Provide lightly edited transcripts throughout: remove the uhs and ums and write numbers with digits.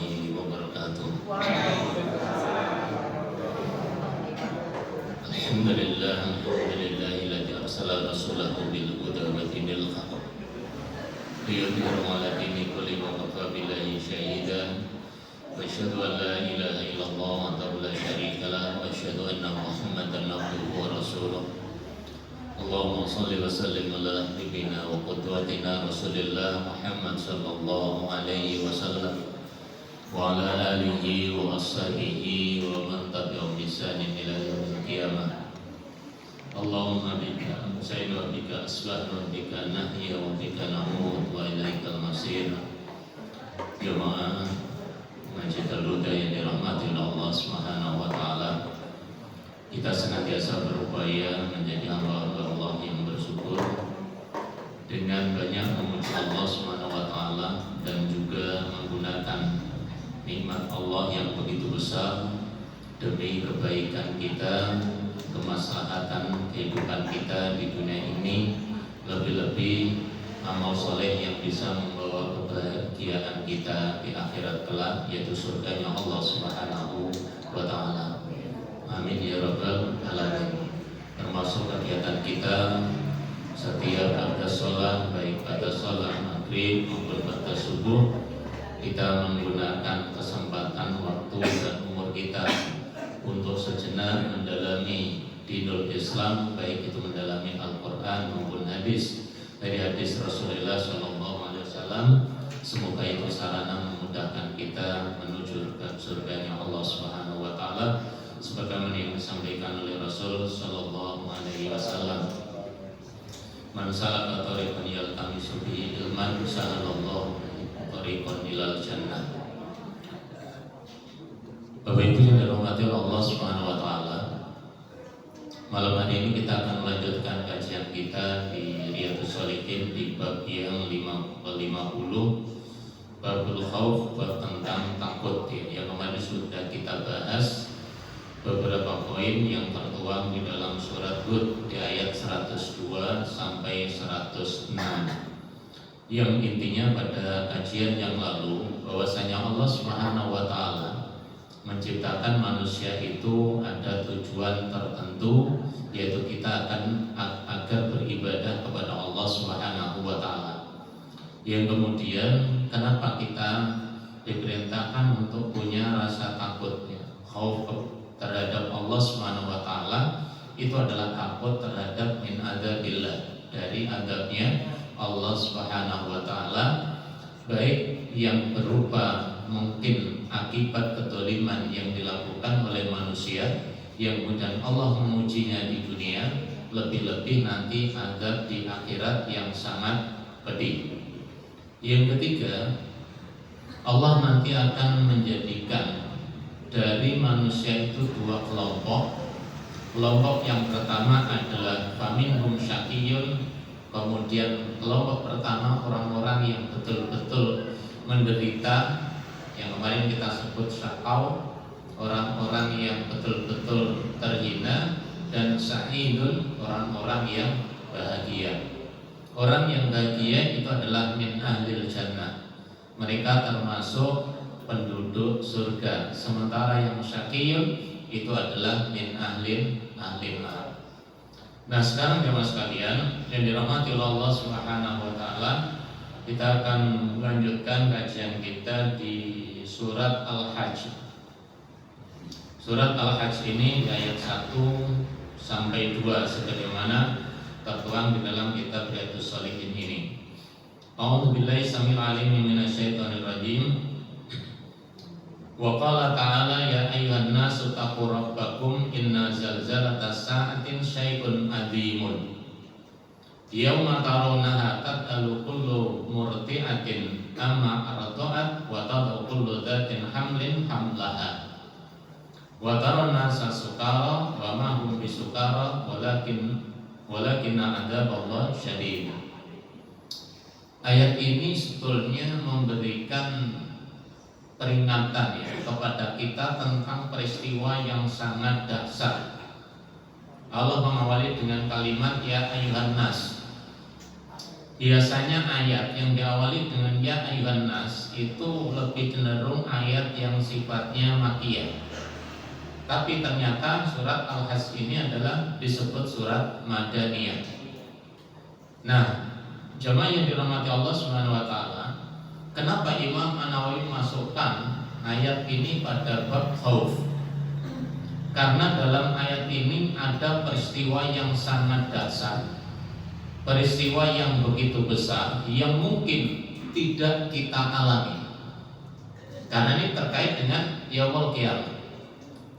warahmatullahi wabarakatuh. Alhamdulillahilladzi arsala rasulahu bil huda wa dinil haqq liyudhhirahu 'ala dini kulli wa kafa billahi shahida. Wa asyhadu an la ilaha illallah wahdahu la syarika lah wa asyhadu anna Muhammadan abduhu wa rasuluh. Allahumma shalli wa sallim ala habibina wa qudwatina Rasulillah Muhammad sallallahu alaihi wasallam wa ala alihi wa ashabihi wa man tabi'ahum bi ihsanin ila yaumil qiyamah. Allahumma bika amsayna wa bika asbahna wa bika nahya wa bika namut wa ilaikal masir. Jemaah Masjid Al-Huda yang dirahmati oleh Allah Subhanahu wa taala, kita senantiasa berupaya menjadi hamba-hamba Allah yang bersyukur dengan banyak memuji Allah Subhanahu wa taala dan juga menggunakan nikmat Allah yang begitu besar demi kebaikan kita, kemaslahatan kehidupan kita di dunia ini, lebih-lebih amal soleh yang bisa membawa kebahagiaan kita di akhirat kelak, yaitu surganya Allah Subhanahu wa taala. Amin ya rabbal alamin. Termasuk kegiatan kita setiap pada sholat, baik pada sholat maghrib maupun pada subuh, kita menggunakan kesempatan waktu dan umur kita untuk sejenak mendalami dinul Islam, baik itu mendalami Al-Quran maupun hadis dari hadis Rasulullah SAW. Semoga itu sarana memudahkan kita menuju ke surganya Allah Subhanahu wa taala, sebagaimana yang disampaikan oleh Rasul sallallahu alaihi wasallam. Man salaka tariqan yaltamisu bihi ilman sahalallahu tariqan ilal jannah. Bapak Ibu yang dirahmati oleh Allah Subhanahu wa taala, malam hari ini kita akan melanjutkan kajian kita di Riyadhus Shalihin di bab yang 50, babul khauf, bab tentang takut, yang kemarin sudah kita bahas beberapa poin yang tertuang di dalam surat Hud di ayat 102 sampai 106, yang intinya pada kajian yang lalu bahwasanya Allah Subhanahu wa taala menciptakan manusia itu ada tujuan tertentu, yaitu kita akan agar beribadah kepada Allah Subhanahu wa taala. Yang kemudian kenapa kita diperintahkan untuk punya rasa takutnya, khauf terhadap Allah Subhanahu wa taala, itu adalah takut terhadap min adzabillah, dari adabnya Allah Subhanahu wa taala, baik yang berupa mungkin akibat kedoliman yang dilakukan oleh manusia yang kemudian Allah mengujinya di dunia, lebih-lebih nanti adab di akhirat yang sangat pedih. Yang ketiga, Allah nanti akan menjadikan dari manusia itu dua kelompok. Kelompok yang pertama adalah faminhum syaqiyun, kemudian kelompok pertama orang-orang yang betul-betul menderita, yang kemarin kita sebut syaqau, orang-orang yang betul-betul terhina, dan sa'idun, orang-orang yang bahagia. Orang yang bahagia itu adalah min ahlil jannah, mereka termasuk penduduk surga. Sementara yang syaqiyun itu adalah min ahlin nar. Nah, sekarang jemaah sekalian yang dirahmati oleh Allah Subhanahu wa taala, kita akan melanjutkan kajian kita di surat Al-Hajj. Surat Al-Hajj ini di ayat 1 sampai 2 sebagaimana tertuang di dalam kitab Riyadhus Shalihin ini. A'udzu billahi samil alim minasyaitonir rajim. Wa qala ta'ala ya ayyuhan nasu taqu rabbakum inna zalzalatas sa'atin syai'un adzimun. Yauma tarawnaha tad'alu kullu murti'atin amma arda'at wa tad'u kullu dzatin hamlin hamlaha. Wa tarawna sukara wa ma hum bisukara walakinna adzaballah syadid. Ayat ini sebetulnya memberikan peringatan kepada kita tentang peristiwa yang sangat dahsyat. Allah mengawali dengan kalimat ya ayyuhan nas. biasanya ayat yang diawali dengan ya ayyuhan nas itu lebih cenderung ayat yang sifatnya makiyah. Tapi ternyata surat Al-Hasy ini adalah disebut surat Madaniyah. Nah, jemaah yang dirahmati Allah Subhanahu wa taala, kenapa Imam An-Nawawi masukkan ayat ini pada bab khauf? Karena dalam ayat ini ada peristiwa yang sangat dasar, peristiwa yang begitu besar yang mungkin tidak kita alami. Karena ini terkait dengan yaumul qiyamah,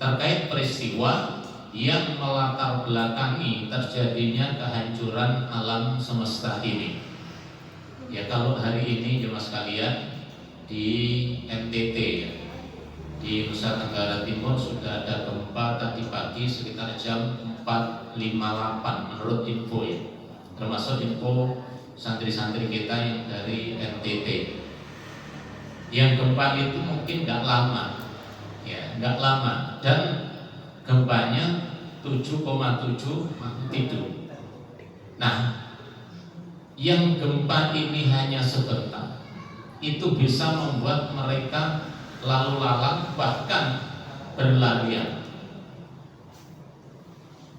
terkait peristiwa yang melatar belakangi terjadinya kehancuran alam semesta ini. Ya, kalau hari ini jemaah sekalian di NTT ya, di Nusa Tenggara Timur sudah ada gempa tadi pagi sekitar jam 4.58 menurut info ya, termasuk info santri-santri kita yang dari NTT. Yang gempa itu mungkin nggak lama, ya nggak lama, dan gempanya 7,7 magnitudo. Nah, yang gempa ini hanya sebentar, itu bisa membuat mereka lalu lalang bahkan berlarian.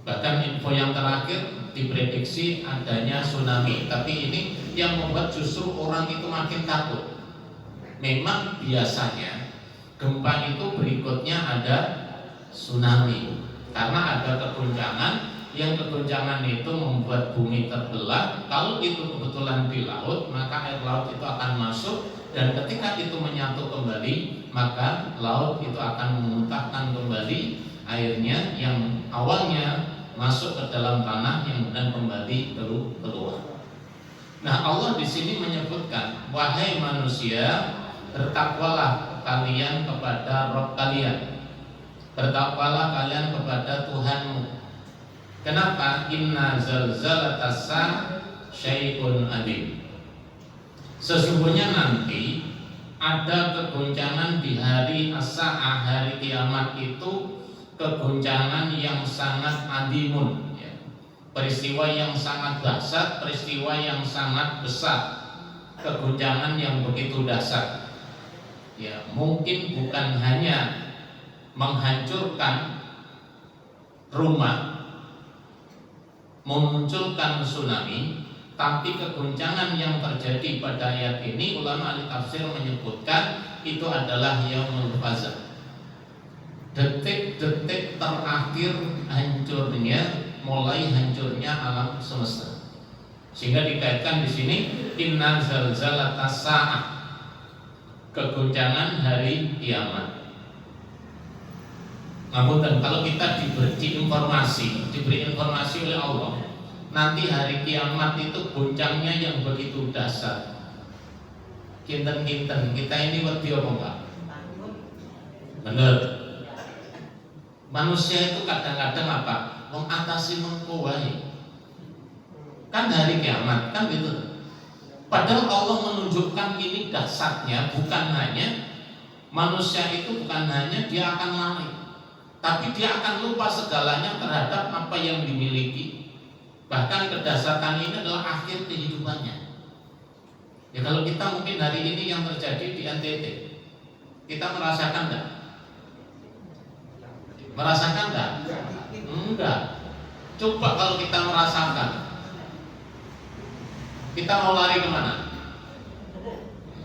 Bahkan info yang terakhir diprediksi adanya tsunami, tapi ini yang membuat justru orang itu makin takut. Memang biasanya gempa itu berikutnya ada tsunami karena ada kegoncangan, yang kegoncangan itu membuat bumi terbelah. Kalau itu kebetulan di laut, maka air laut itu akan masuk, dan ketika itu menyatu kembali, maka laut itu akan memuntahkan kembali airnya yang awalnya masuk ke dalam tanah yang kemudian kembali keluar. Nah, Allah di sini menyebutkan, wahai manusia, bertakwalah kalian kepada Rabb kalian, bertakwalah kalian kepada Tuhanmu. Kenapa? Inna zalzalatas sa'ah syai'un adzim. Sesungguhnya nanti ada kegoncangan di hari as-sa'ah, hari kiamat itu kegoncangan yang sangat adimun ya. Peristiwa yang sangat dahsyat, peristiwa yang sangat besar, kegoncangan yang begitu dahsyat. Ya, mungkin bukan hanya menghancurkan rumah, memunculkan tsunami, tapi kegoncangan yang terjadi pada ayat ini ulama ahli tafsir menyebutkan itu adalah yaumul fazah. Detik-detik terakhir mulai hancurnya alam semesta. Sehingga dikaitkan di sini inna zalzalatas sa'ah, kegoncangan hari kiamat. Namun kalau kita diberi informasi oleh Allah, nanti hari kiamat itu goncangnya yang begitu dasar. Kinten-kinten kita ini wedi apa enggak? Bener. Manusia itu kadang-kadang apa? Mengatasi mengko wae. Kan hari kiamat, kan gitu. Padahal Allah menunjukkan ini dahsyatnya, bukan hanya manusia itu, bukan hanya dia akan lari, tapi dia akan lupa segalanya terhadap apa yang dimiliki. Bahkan kedahsyatan ini adalah akhir kehidupannya. Ya, kalau kita mungkin hari ini yang terjadi di NTT, kita merasakan enggak? Merasakan enggak? Enggak. Coba kalau kita merasakan, kita mau lari kemana?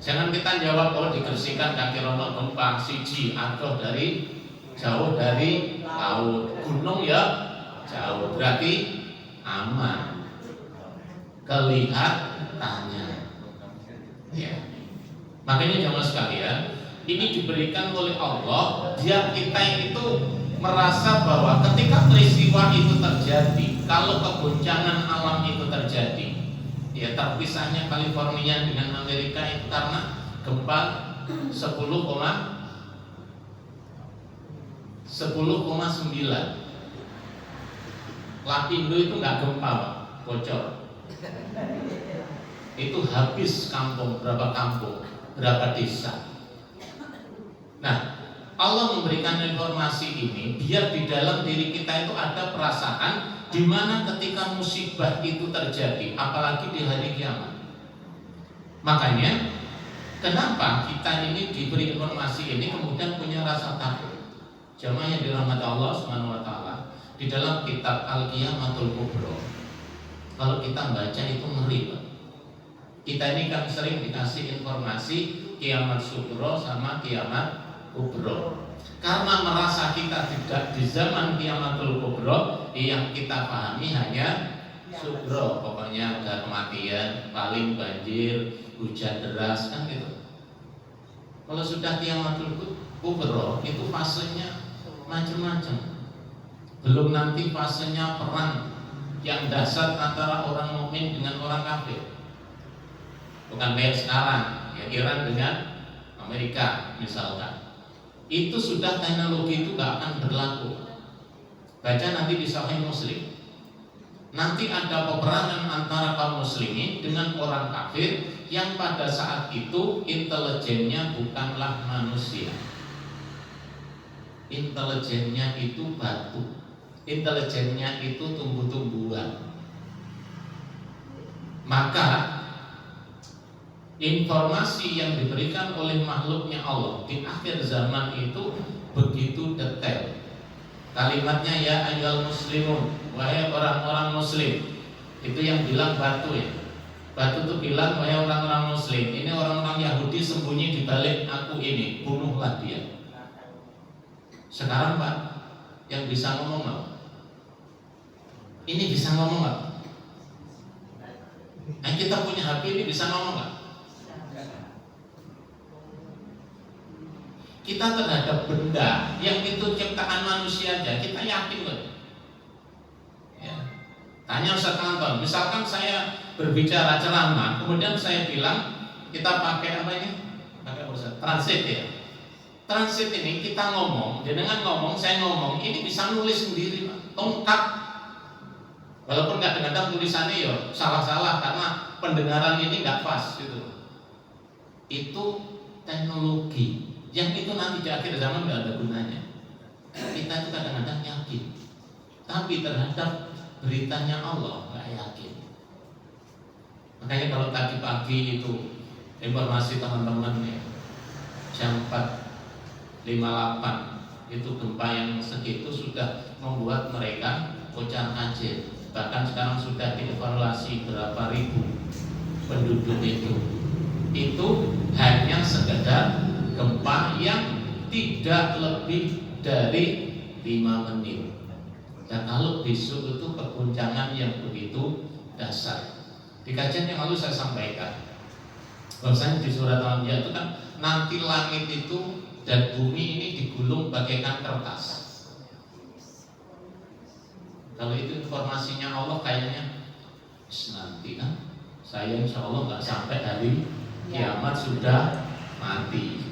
Jangan kita jawab, oh dibersihkan kaki rono gempa siji atau dari jauh dari laut, gunung ya jauh, berarti aman kelihatannya. Ya. Makanya jemaah sekalian, ini diberikan oleh Allah biar kita itu merasa bahwa ketika peristiwa itu terjadi, kalau kegoncangan alam itu terjadi, ya terpisahnya California dengan Amerika itu karena gempa 10,9. Lapindo itu nggak gempa, Pak, bocor. Itu habis berapa desa. Nah, Allah memberikan informasi ini biar di dalam diri kita itu ada perasaan di mana ketika musibah itu terjadi, apalagi di hari kiamat. Makanya kenapa kita ini diberi informasi ini kemudian punya rasa takut? Jamaah yang dirahmati Allah Subhanahu wa taala, di dalam kitab Al-Qiyamatul Kubra, kalau kita baca itu ngeri, Pak. Kita ini kan sering dikasih informasi kiamat sugro sama kiamat kubro. Karena merasa kita tidak di zaman kiamatul kubro, yang kita pahami hanya sugro, pokoknya ada kematian, paling banjir, hujan deras, kan gitu. Kalau sudah kiamatul kubro, itu fasenya macam-macam. Belum nanti fasenya perang yang dahsyat antara orang mukmin dengan orang kafir. Bukan kayak sekarang, ya Iran dengan Amerika misalkan. Itu sudah teknologi itu gak akan berlaku. Baca nanti di Sahih Muslim. Nanti ada peperangan antara kaum muslimin dengan orang kafir yang pada saat itu intelijennya bukanlah manusia. Intelijennya itu batu, intelijennya itu tumbuh-tumbuhan. Maka informasi yang diberikan oleh makhluknya Allah di akhir zaman itu begitu detail. Kalimatnya ya ayyuhal muslimun, wahai orang-orang muslim. Itu yang bilang batu ya. Batu itu bilang wahai orang-orang muslim, ini orang-orang Yahudi sembunyi di balik aku ini, bunuhlah dia. Sekarang Pak, yang bisa ngomong Pak, ini bisa ngomong Pak. Yang kita punya HP ini bisa ngomong Pak. Kita terhadap benda yang itu ciptaan manusia aja, kita yakin Pak. Ya. Tanya Ustaz Anton, misalkan saya berbicara ceramah, kemudian saya bilang kita pakai apa ini? Pakai Ustaz, transit ya. Transit ini kita ngomong, dengan ngomong, saya ngomong, ini bisa nulis sendiri, Pak. Lengkap. Walaupun kadang-kadang tulisannya ya salah-salah karena pendengaran ini nggak pas gitu. Itu teknologi yang itu nanti di akhir zaman nggak ada gunanya. Kita itu kadang-kadang yakin, tapi terhadap beritanya Allah nggak yakin. Makanya kalau tadi pagi itu informasi teman-teman ya, jam 4:58 itu gempa yang segitu sudah membuat mereka kocar kacir. Bahkan sekarang sudah dievaluasi berapa ribu penduduk itu hanya sekedar gempa yang tidak lebih dari 5 menit. Dan kalau besok itu keguncangan yang begitu dasar. Di kajian yang lalu saya sampaikan bahwasanya di surat Al-Anbiya itu kan nanti langit itu dan bumi ini digulung bagaikan kertas. Kalau itu informasinya Allah kayaknya nanti kan saya insya Allah nggak sampai hari kiamat sudah mati.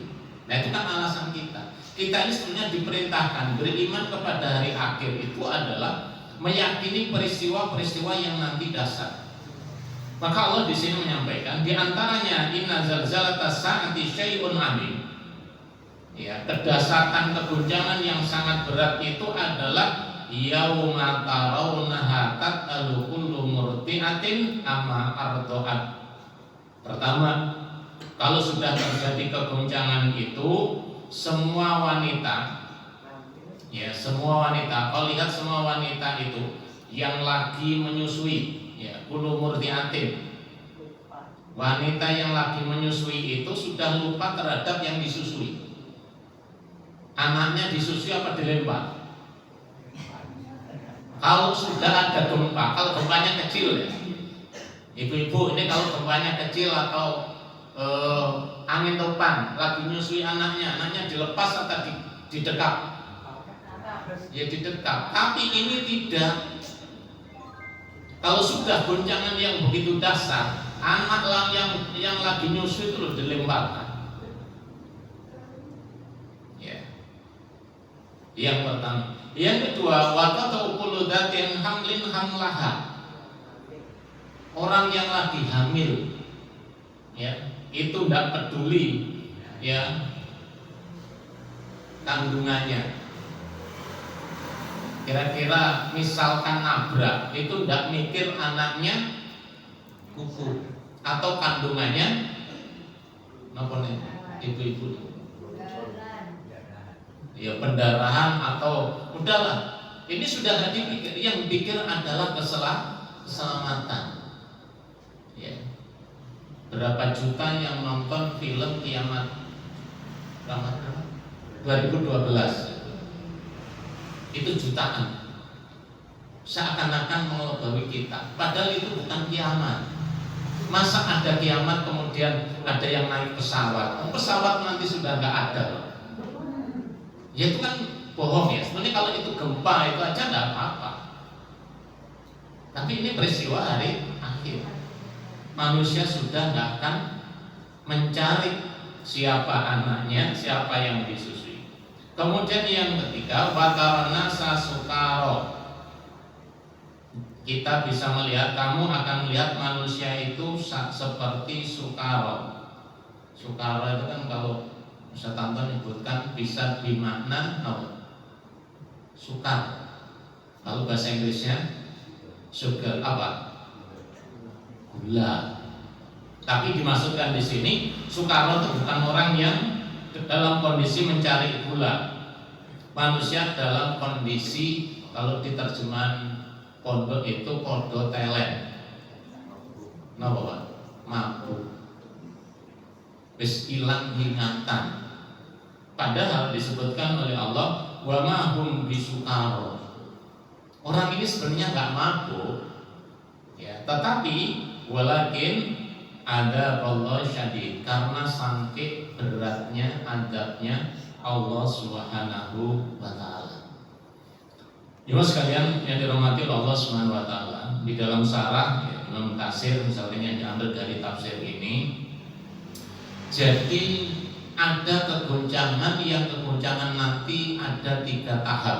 Nah itu kan alasan kita. Kita ini sebenarnya diperintahkan beriman kepada hari akhir itu adalah meyakini peristiwa-peristiwa yang nanti dasar. Maka Allah di sini menyampaikan di antaranya inna zalzalatas saati syai'un 'adzim. Ya, kedasatan keguncangan yang sangat berat itu adalah yauma tarawunaha tat'alu kullu murti'atin amma arda'at. Pertama, kalau sudah terjadi keguncangan itu semua wanita, ya semua wanita, kalau lihat semua wanita itu yang lagi menyusui, ya kullu murti'atin, wanita yang lagi menyusui itu sudah lupa terhadap yang disusui. Anaknya disusui apa dilempar? Kalau sudah ada gempa, kalau gempanya kecil ya, ibu-ibu ini kalau gempanya kecil atau angin topan lagi nyusui anaknya dilepas atau didekap? Ya didekap. Tapi ini tidak. Kalau sudah goncangan yang begitu dasar, anak yang lagi nyusui itu dilemparkan. Yang pertama, yang kedua, watatu kullu dzatin hamlin hamlaha. Orang yang lagi hamil, ya, itu tidak peduli, ya, kandungannya. Kira-kira misalkan nabrak, itu tidak mikir anaknya gugur atau kandungannya Napa nih ibu-ibu? Ya pendarahan atau udahlah. Ini sudah nggak dipikir. Yang dipikir adalah keselamatan. Ya. Berapa juta yang nonton film Kiamat 2012? Itu jutaan. Seakan-akan mengobati kita. Padahal itu bukan kiamat. Masa ada kiamat kemudian ada yang naik pesawat? Pesawat nanti sudah nggak ada. Ya itu kan bohong ya. Sebenarnya kalau itu gempa itu aja nggak apa-apa. Tapi ini peristiwa hari akhir. Manusia sudah nggak akan mencari siapa anaknya, siapa yang disusui. Kemudian yang ketiga, watarana sasukaro. Kita bisa melihat, kamu akan melihat manusia itu seperti sukaro. Sukaro itu kan kalau Ustaz Tanto menyebutkan bisa dimakna sukar. Lalu bahasa Inggrisnya sugar apa? Gula. Tapi dimaksudkan di sini sukaro itu bukan orang yang dalam kondisi mencari gula. Manusia dalam kondisi, kalau diterjemahan pondok itu podo teler. Napa Pak? Mabuk. Wis ilang ingatan. Padahal disebutkan oleh Allah wa ma hum bisukaro. Orang ini sebenarnya nggak mabuk, ya, tetapi walakin ada Allah syadid, karena saking beratnya adabnya Allah Subhanahu wa taala. Jemaah sekalian yang dirahmati Allah Subhanahu wa taala, di dalam sarah ya, Imam Katsir misalnya yang diambil dari tafsir ini, jadi ada kegoncangan yang kegoncangan nanti ada 3 tahap.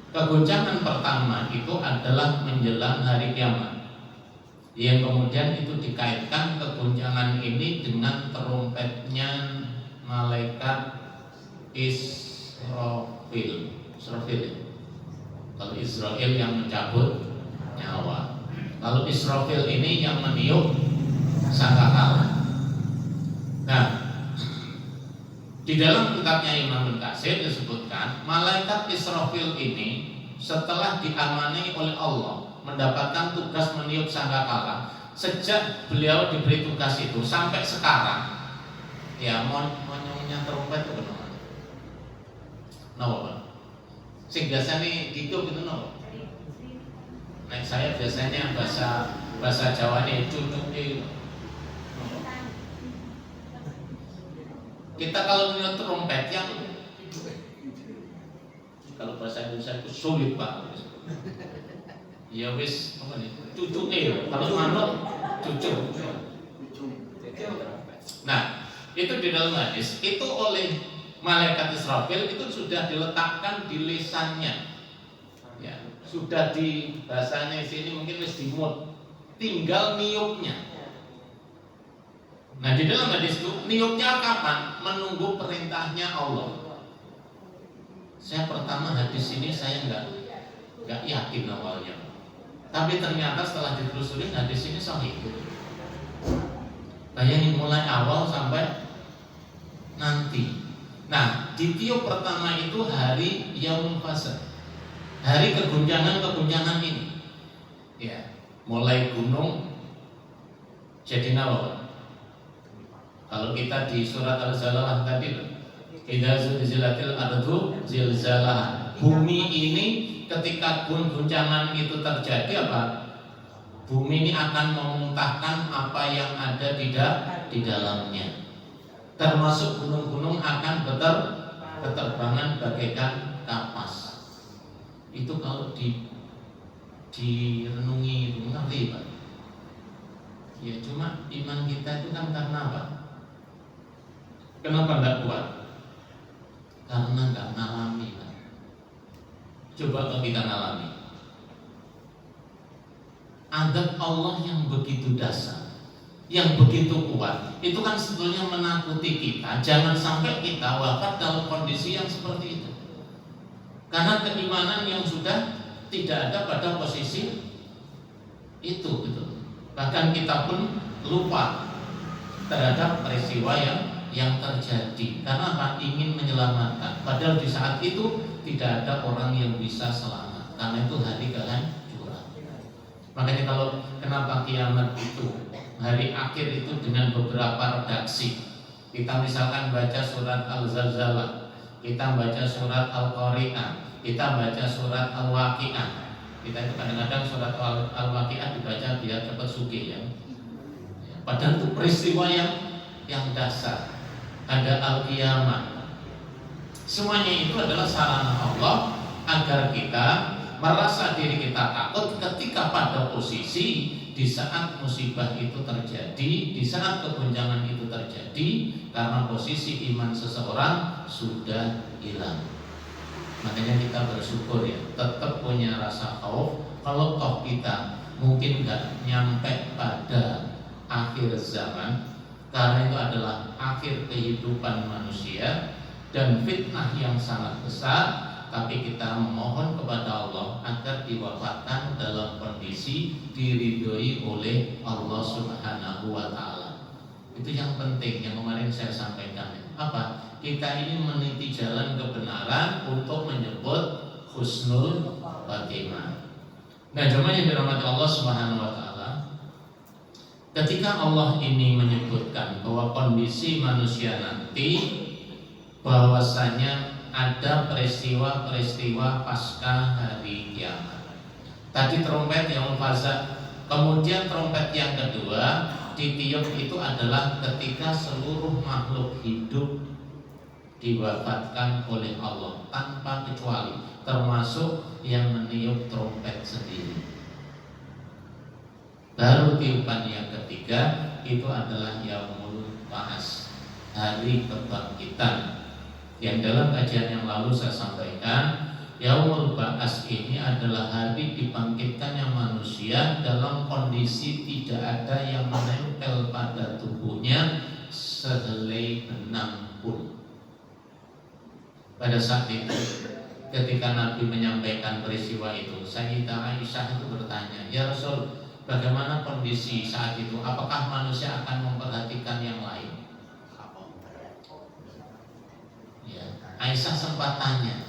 Kegoncangan pertama itu adalah menjelang hari kiamat, yang kemudian itu dikaitkan kegoncangan ini dengan terumpetnya malaikat Israfil. Kalau Israel yang mencabut nyawa, lalu Israfil ini yang meniup sangkakala. Nah, di dalam kitabnya Imam Katsir disebutkan malaikat Israfil ini setelah diamani oleh Allah mendapatkan tugas meniup sangkakala. Sejak beliau diberi tugas itu sampai sekarang, ya monyongnya terumpet itu benar. Nah, sing biasanya ditiup itu no. Nah, saya biasanya bahasa Jawa nih cucuk itu. Kita kalau melihat trompet yang kalau bahasa Indonesia itu sulit Pak. Ya wis apa nih? Cucuk kalau manut cucuk. Nah, itu di dalam hadis itu oleh malaikat Israfil itu sudah diletakkan di lisannya, ya, sudah di bahasanya sini mungkin wis dimut, tinggal niupnya. Nah di dalam hadis itu niupnya kapan? Menunggu perintahnya Allah. Saya pertama hadis ini saya nggak yakin awalnya, tapi ternyata setelah ditelusuri hadis ini sahih. Bayangin mulai awal sampai nanti. Nah, di tiup pertama itu hari Yaumul Fasl, hari keguncangan ini. Ya, mulai gunung jadi nawa. Kalau kita di surat Al-Zalzalah tadi, idza zulzilatil ardu zilzalaha. Bumi ini ketika guncangan itu terjadi apa? Bumi ini akan memuntahkan apa yang ada di dalamnya. Termasuk gunung-gunung akan berterbangan bagaikan kapas. Itu kalau direnungi itu ngerti Pak. Ya cuma iman kita itu kan karena apa? Kenapa enggak kuat? Karena enggak ngalami Pak. Coba kalau kita ngalami, adab Allah yang begitu dasar, yang begitu kuat, itu kan sebetulnya menakuti kita. Jangan sampai kita wafat dalam kondisi yang seperti itu, karena keimanan yang sudah tidak ada pada posisi itu gitu. Bahkan kita pun lupa terhadap peristiwa yang terjadi. Karena apa? Ingin menyelamatkan. Padahal di saat itu tidak ada orang yang bisa selamat. Karena itu hari kehancuran. Makanya kalau kenapa kiamat itu hari akhir itu dengan beberapa redaksi. Kita misalkan baca surat Al-Zalzalah, kita baca surat Al-Qari'ah, kita baca surat Al-Waqi'ah. Kita itu kadang-kadang surat Al-Waqi'ah dibaca biar cepat sugih ya. Padahal itu peristiwa yang dasar. Ada Al-Qiyamah. Semuanya itu adalah sarana Allah agar kita merasa diri kita takut ketika pada posisi di saat musibah itu terjadi, di saat kegoncangan itu terjadi, karena posisi iman seseorang sudah hilang. Makanya kita bersyukur ya, tetap punya rasa khauf. Kalau toh kita mungkin nggak nyampe pada akhir zaman, karena itu adalah akhir kehidupan manusia dan fitnah yang sangat besar. Tapi kita memohon kepada Allah agar diwafatkan dalam kondisi diridhoi oleh Allah Subhanahu wa Ta'ala. Itu yang penting yang kemarin saya sampaikan. Apa? Kita ini meniti jalan kebenaran untuk menyebut husnul khatimah. Nah, jemaah yang dirahmati Allah Subhanahu wa Ta'ala, ketika Allah ini menyebutkan bahwa kondisi manusia nanti bahwasanya ada peristiwa-peristiwa pasca hari kiamat. Tadi trompet yang faza, kemudian trompet yang kedua ditiup itu adalah ketika seluruh makhluk hidup diwafatkan oleh Allah tanpa kecuali, termasuk yang meniup trompet sendiri. Baru tiupan yang ketiga itu adalah yaumul ba'ats, hari kebangkitan. Yang dalam kajian yang lalu saya sampaikan, yaumul ba'ats ini adalah hari dibangkitkannya manusia dalam kondisi tidak ada yang menempel pada tubuhnya sehelai benang pun. Pada saat itu, ketika Nabi menyampaikan peristiwa itu, Sayyidah Aisyah itu bertanya, "Ya Rasul, bagaimana kondisi saat itu? Apakah manusia akan memperhatikan yang lain?" Aisyah sempat tanya,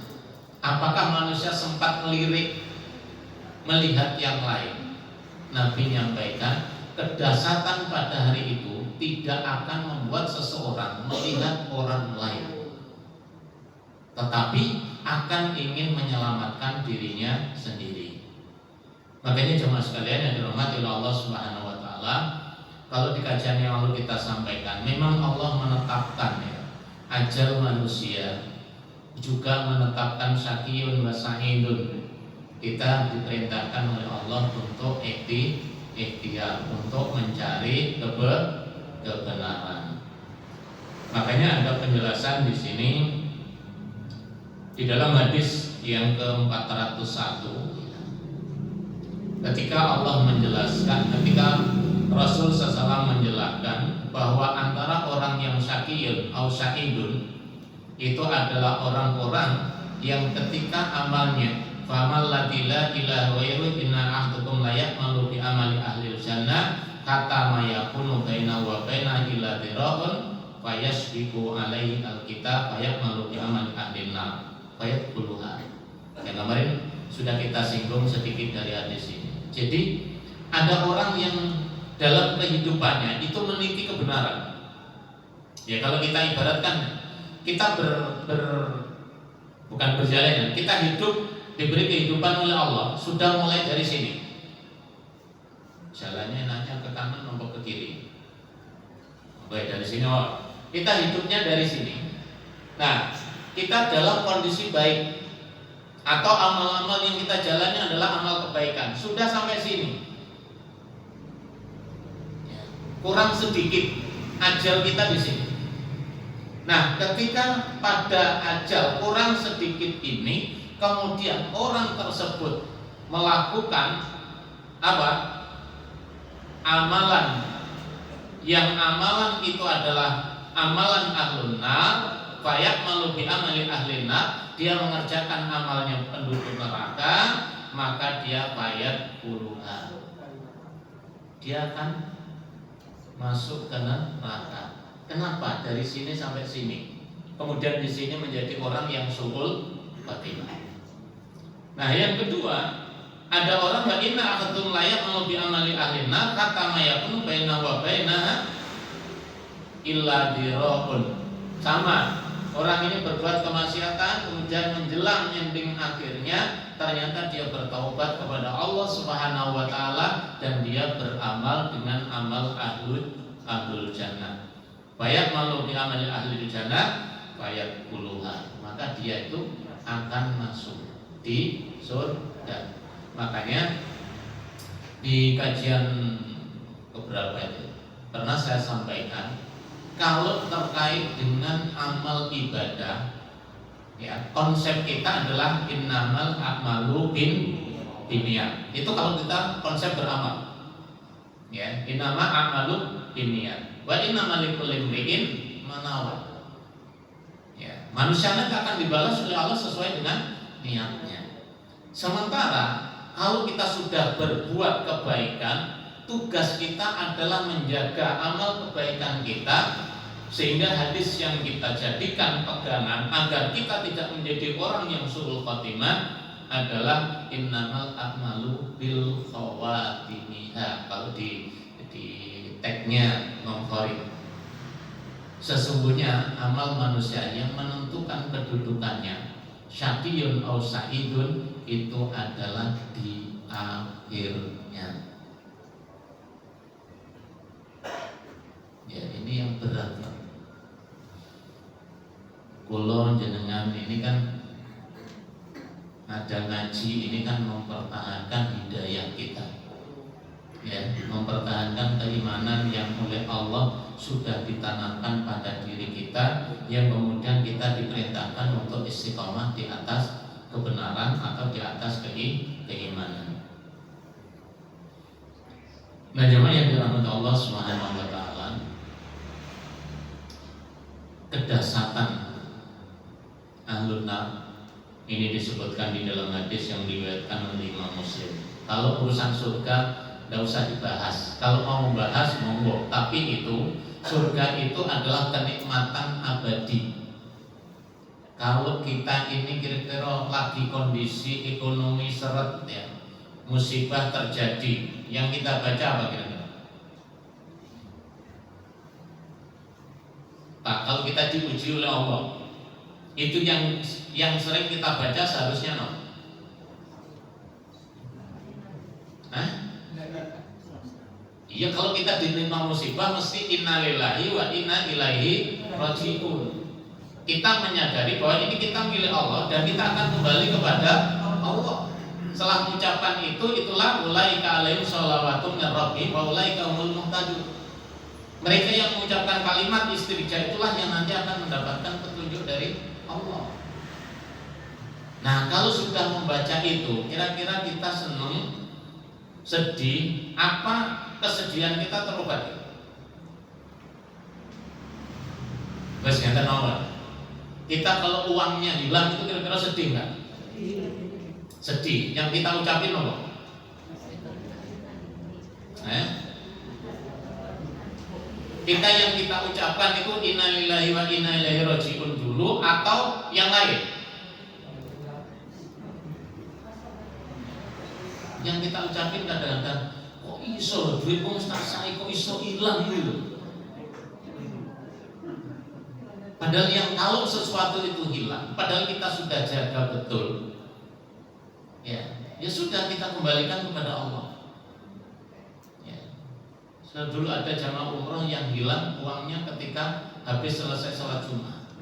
apakah manusia sempat melirik melihat yang lain? Nabi menyampaikan, kedahsyatan pada hari itu tidak akan membuat seseorang melihat orang lain, tetapi akan ingin menyelamatkan dirinya sendiri. Makanya jemaah sekalian yang dirahmati oleh Allah Subhanahu wa Ta'ala, kalau di kajian yang lalu kita sampaikan, memang Allah menetapkan ya, ajal manusia, juga menetapkan syaqiyun wa sa'idun. Kita diperintahkan oleh Allah untuk ikhtiar, untuk mencari kebenaran. Makanya ada penjelasan di sini di dalam hadis yang ke-401, ketika Allah menjelaskan, ketika Rasul SAW menjelaskan bahwa antara orang yang syaqiyun atau sa'idun itu adalah orang-orang yang ketika amalnya famal ladila ilaha ghairu inna ahdukum la ya'malu bi amali ahli jannah hatta ma yakunu baina wa baina illa dira'un fayasbiqu alaihi alkitab fayamalu bi amali ahli nar fayadkhuluha. Yang kemarin sudah kita singgung sedikit dari hadis ini. Jadi ada orang yang dalam kehidupannya itu meniti kebenaran. Ya, kalau kita ibaratkan kita bukan berjalan, kita hidup diberi kehidupan oleh Allah, sudah mulai dari sini. Jalannya nanya ke kanan nombok ke kiri. Baik, dari sini kita hidupnya dari sini. Nah, kita dalam kondisi baik atau amal-amal yang kita jalani adalah amal kebaikan, sudah sampai sini. Kurang sedikit ajal kita di sini. Nah, ketika pada ajal kurang sedikit ini, kemudian orang tersebut melakukan apa? Amalan yang amalan itu adalah amalan ahlun nar, fayamalu bi amali ahlin nar, dia mengerjakan amalnya penduduk neraka, maka dia fayat puluhan. Dia akan masuk ke neraka. Kenapa? Dari sini sampai sini. Kemudian di sini menjadi orang yang suul khotimah. Nah, yang kedua, ada orang wa inna ahadukum la ya'malu bi amali ahli nar kata ma yakunu baina wa bainaha illa dirahun. Sama, orang ini berbuat kemaksiatan, kemudian menjelang ending akhirnya ternyata dia bertaubat kepada Allah Subhanahu wa taala dan dia beramal dengan amal ahlul jannah. Bayat malu bi amali ahli jannah bayat puluhan. Maka dia itu akan masuk di surga. Makanya di kajian keberapa itu pernah saya sampaikan, kalau terkait dengan amal ibadah, ya konsep kita adalah innamal a'malu binniyat. Itu kalau kita konsep beramal, ya innama a'malu binniyat wa innamal likulli imri'in ma nawa. Ya, manusia nanti akan dibalas oleh Allah sesuai dengan niatnya. Sementara kalau kita sudah berbuat kebaikan, tugas kita adalah menjaga amal kebaikan kita, sehingga hadis yang kita jadikan pegangan agar kita tidak menjadi orang yang suul khotimah adalah innamal a'malu bil khawatimiha. Kalau di tagnya Nomfori, sesungguhnya amal manusia yang menentukan kedudukannya syaqiyun au sa'idun itu adalah di akhirnya. Ya, ini yang berat. Kulo jenengan ini kan ada ngaji, ini kan mempertahankan hidayah kita, ya, mempertahankan keimanan yang oleh Allah sudah ditanamkan pada diri kita, yang kemudian kita diperintahkan untuk istiqomah di atas kebenaran atau di atas keimanan. Nah, jemaah yang dirahmati Allah Subhanahu wa taala, kedasatan ahlun nar ini disebutkan di dalam hadis yang diriwayatkan oleh Imam Muslim. Kalau urusan surga tidak usah dibahas. Kalau mau membahas monggo, tapi itu surga itu adalah kenikmatan abadi. Kalau kita ini kira-kira lagi kondisi ekonomi seret, ya, musibah terjadi, yang kita baca apa kira-kira? Pak, kalau kita diuji oleh Allah, itu yang sering kita baca seharusnya no? Hah? Iya, kalau kita ditimpa musibah mesti innalillahi wa inna ilaihi raji'un. Kita menyadari bahwa ini kita milik Allah dan kita akan kembali kepada Allah. Setelah ucapan itu, itulah ulaika alaihim sholawatun min rabbihim wa ulaika humul muhtadun. Mereka yang mengucapkan kalimat istirja itulah yang nanti akan mendapatkan petunjuk dari Allah. Nah, kalau sudah membaca itu, kira-kira kita senang, sedih, apa kesedihan kita terobati? Wes ngeten nomor. Kita kalau uangnya hilang itu kira-kira sedih nggak? Sedih. Yang kita ucapin apa? Kita yang kita ucapkan itu innalillahi wa inna ilaihi raji'un dulu atau yang lain? Yang kita ucapin kadang-kadang kok iso duit wong tak sae kok iso hilang gitu. Padahal yang kalau sesuatu itu hilang, padahal kita sudah jaga betul, ya sudah kita kembalikan kepada Allah. Ya. So, dulu ada jamaah umroh yang hilang uangnya ketika habis selesai sholat Jumat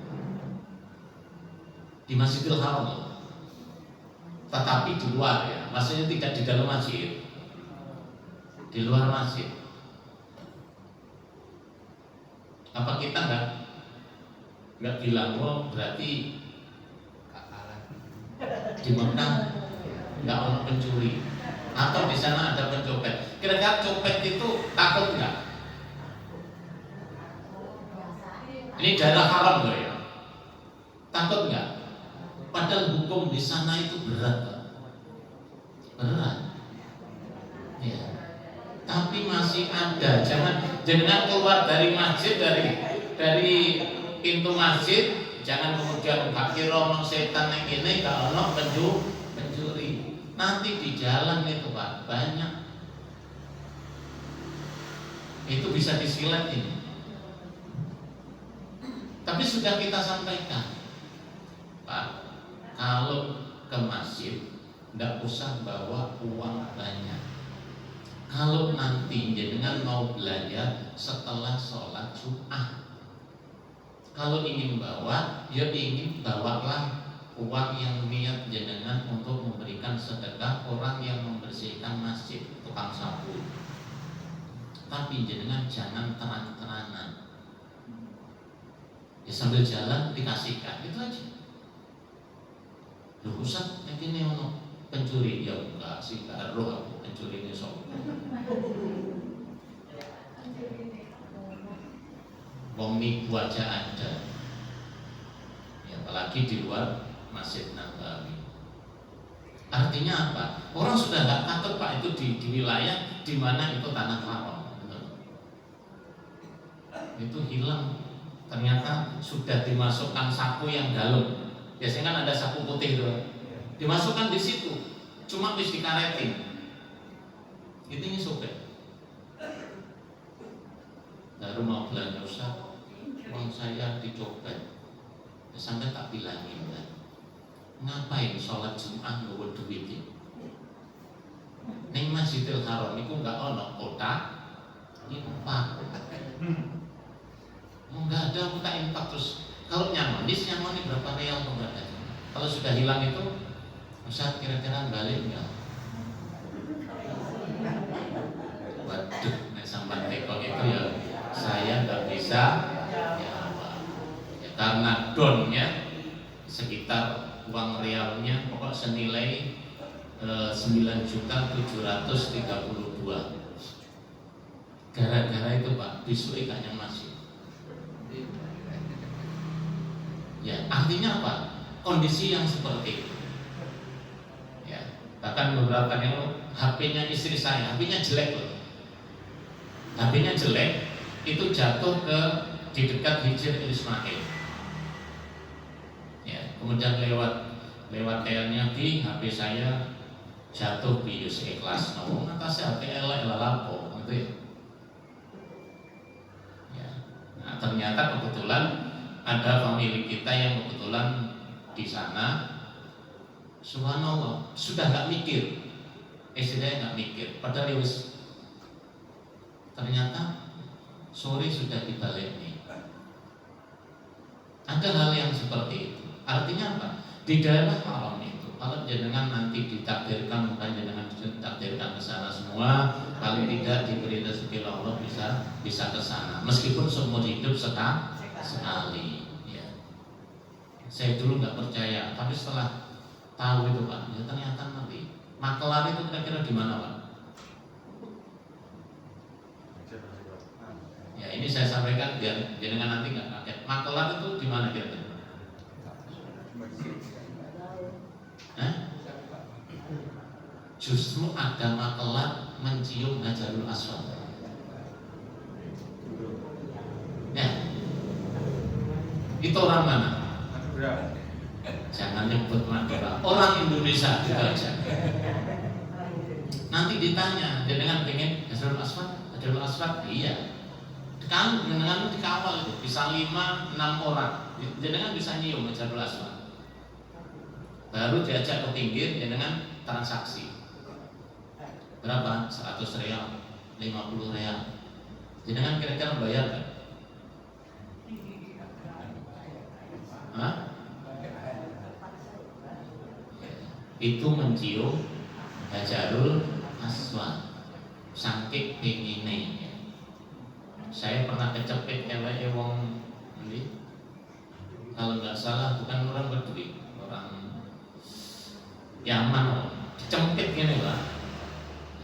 di Masjidil Haram, tetapi di luar, ya, maksudnya tidak di dalam masjid, di luar masjid. Apa kita nggak bilang, oh berarti di Mekah nggak ada pencuri atau di sana ada pencopet? Kira-kira copet itu takut nggak? Ini daerah haram loh ya, takut nggak? Padahal hukum di sana itu berat, berat. Ya. Tapi masih ada, Jenengan keluar dari masjid, dari pintu masjid, jangan kemudian gak kira ono setan yang ini, gak ono pencuri. Nanti di jalan itu Pak banyak. Itu bisa disilet ini. Tapi sudah kita sampaikan, Pak, kalau ke masjid tidak usah bawa uang banyak. Kalau nanti jenengan mau belanja setelah sholat Jumat, kalau ingin bawa, ya ingin bawalah uang yang niat jenengan untuk memberikan sedekah orang yang membersihkan masjid, tukang sapu. Tapi jenengan jangan terang-terangan. Ya sambil jalan dikasihkan, itu aja. Loh Ustaz, yang ini ono pencuri, ya enggak sih, enggak roh aku pencuri ini sok. Wong niku aja ada. Ya apalagi di luar Masjid Nabawi. Artinya apa? Orang sudah enggak takut Pak itu di wilayah di mana itu tanah haram. Itu hilang. Ternyata sudah dimasukkan sapu yang dalam. Biasanya kan ada sapu putih itu, dimasukkan di situ, cuma wis dikaretin. Itu ini sobek. Baru mau belanja Ustaz, uang saya dicopet. Sampai tak bilangin kan, ngapain sholat Jumat nggawa duit ini? Ning Masjidil Haram itu nggak ono kotak, infak. Enggak ada buka infak terus. Kalau nyaman berapa real kok enggak ada. Kalau sudah hilang itu, Ustaz kira-kira balik enggak? Waduh, nek sampai tekok itu ya saya enggak bisa ya, ya karena donnya sekitar uang realnya pokok senilai 9.732. Gara-gara itu Pak, besok ikannya masih. Ya, artinya apa? Kondisi yang seperti itu. Ya, bahkan beberapa yang HP-nya istri saya, HP-nya jelek loh. HP-nya jelek, itu jatuh di dekat Hijr Ismail. Ya, kemudian lewat TL-nya di HP saya jatuh di Yus Ikhlas. Ngomong atasnya HP lapo, gitu ya. Ya, nah ternyata kebetulan ada famili kita yang kebetulan di sana, subhanallah, sudah nggak mikir, istilahnya nggak mikir, padahal ternyata sore sudah dibalik nih. Ada hal yang seperti itu. Artinya apa? Di daerah haram itu, kalau jenengan nanti ditakdirkan, bukan jenengan ditakdirkan ke sana semua, paling tidak diberi rezeki Allah bisa ke sana, meskipun seumur hidup sekali. Saya dulu nggak percaya, tapi setelah tahu itu Pak, ya ternyata nanti Makelar itu kira-kira di mana Pak? Ya ini saya sampaikan biar jenengan nanti nggak kaget. Makelar itu di mana kira-kira? Justru ada Makelar mencium Hajarul Aswad. Ya, itu orang mana? Jangan nyebut Madura, orang Indonesia itu aja. Nanti ditanya, jenengan pengen Hajarul Aswad? Iya. Kan jenengan dikawal itu bisa 5-6 orang. Jenengan bisa nyium Hajarul Aswad. Baru diajak ke pinggir, jenengan transaksi. Berapa? 100 real, 50 real. Jenengan kira-kira bayar kan? Hah? Itu mencium Hajarul Aswad, saking pengine. Saya pernah kecepet elek wong ini, kalau nggak salah bukan orang Bedui, orang Yaman, cempit gini Pak.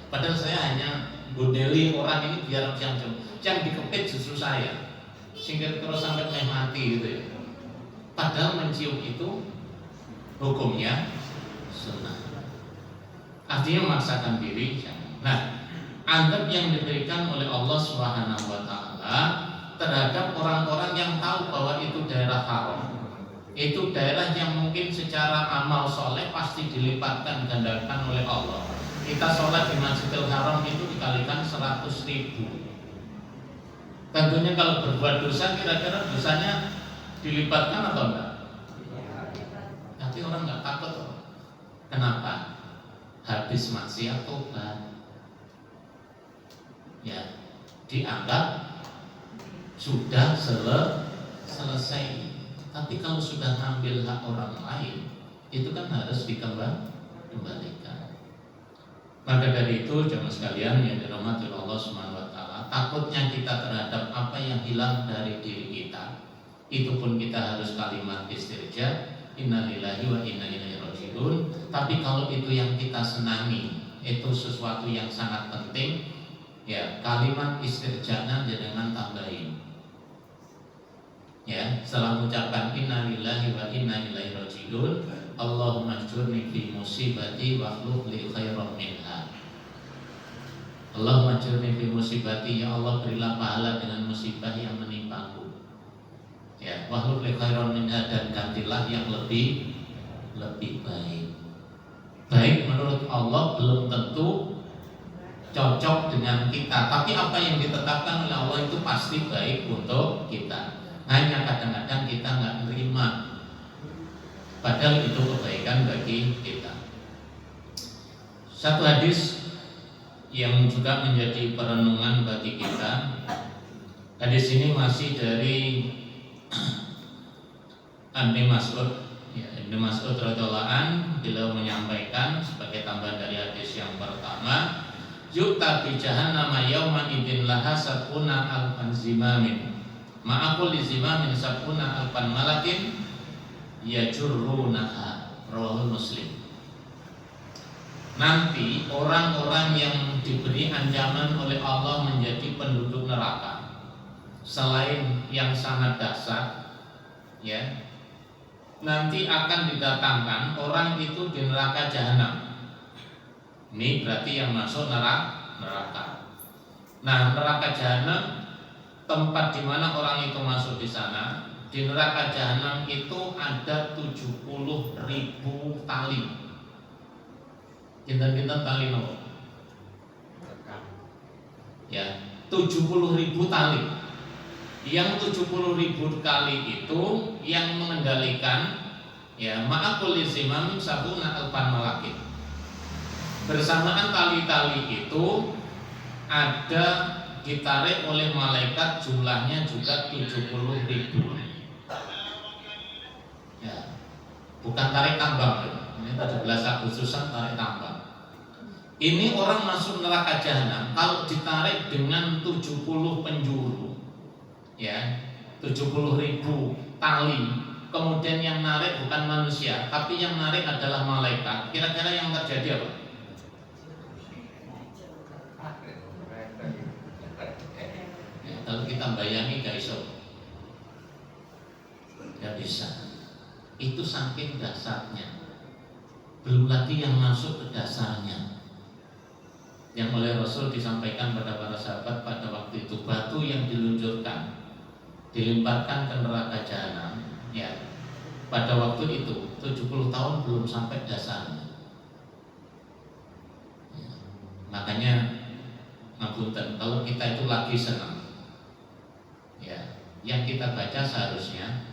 Padahal saya hanya bodeli orang ini biar yang dikepit justru saya, sehingga terus sampai mati gitu ya. Padahal mencium itu hukumnya sunnah. Artinya memaksakan diri. Nah, adab yang diberikan oleh Allah Subhanahu wa taala terhadap orang-orang yang tahu bahwa itu daerah haram. Itu daerah yang mungkin secara amal soleh pasti dilipatkan gandakan oleh Allah. Kita sholat di Masjidil Haram itu dikalikan 100.000. Tentunya kalau berbuat dosa kira-kira dosanya dilipatkan atau enggak? Tapi orang enggak takut. Kenapa? Habis maksiat tobat. Ya, dianggap sudah selesai. Tapi kalau sudah ngambil hak orang lain, itu kan harus dikembalikan. Maka dari itu jemaah sekalian yang dirahmati Allah Subhanahu wa taala, takutnya kita terhadap apa yang hilang dari diri kita, itu pun kita harus kalimat istirja, innalillahi wa inna ilaihi rajiun. Tapi kalau itu yang kita senangi, itu sesuatu yang sangat penting, ya kalimat istirjanya jangan tambahin. Ya, setelah mengucapkan innalillahi wa inna ilaihi rajiun, Allahumma ajurni fi musibati wa akhluf li khairan minha. Allahumma ajurni fi musibati, ya Allah berilah pahala dengan musibah yang menimpaku. Ya, wa akhluf li khairan minha, dan gantilah yang lebih baik. Baik menurut Allah belum tentu cocok dengan kita, tapi apa yang ditetapkan oleh Allah itu pasti baik untuk kita. Hanya kadang-kadang kita nggak menerima, padahal itu kebaikan bagi kita. Satu hadis yang juga menjadi perenungan bagi kita. Hadis ini masih dari Ibnu Mas'ud. Ya, Ibnu Mas'ud radhiyallahu an, beliau menyampaikan sebagai tambahan dari hadis yang pertama, yu'ta bi jahannam yawma idzin laha sab'una alfan zimamin ma'akul zimamin sab'una alfan malakin yajurrunaha, rawahu Muslim. Nanti orang-orang yang diberi ancaman oleh Allah menjadi penduduk neraka, selain yang sangat dahsyat, ya, nanti akan didatangkan orang itu di neraka jahanam. Ini berarti yang masuk neraka. Nah, neraka jahanam tempat di mana orang itu masuk di sana. Di neraka jahanam itu ada 70.000 tali. Kinten-kinten tali nopo? Ya, 70.000 tali. Yang 70.000 kali itu yang mengendalikan, ya, ma'akul zimamin sabuna alfan malakin. Bersamaan tali-tali itu ada ditarik oleh malaikat, jumlahnya juga 70.000. Ya, bukan tarik tambang. Ini 17 Agustusan tarik tambang. Ini orang masuk neraka jahanam kalau ditarik dengan 70 penjuru, ya, 70.000 tali. Kemudian yang narik bukan manusia, tapi yang narik adalah malaikat. Kira-kira yang terjadi apa? Ya, kalau kita bayangi gak bisa. Itu saking dasarnya. Belum lagi yang masuk ke dasarnya, yang oleh Rasul disampaikan pada para sahabat pada waktu itu, batu yang diluncurkan dilemparkan ke neraka jahanam, ya, pada waktu itu 70 tahun belum sampai dasarnya, ya. Makanya ngapunten, kalau kita itu lagi senang, ya, yang kita baca seharusnya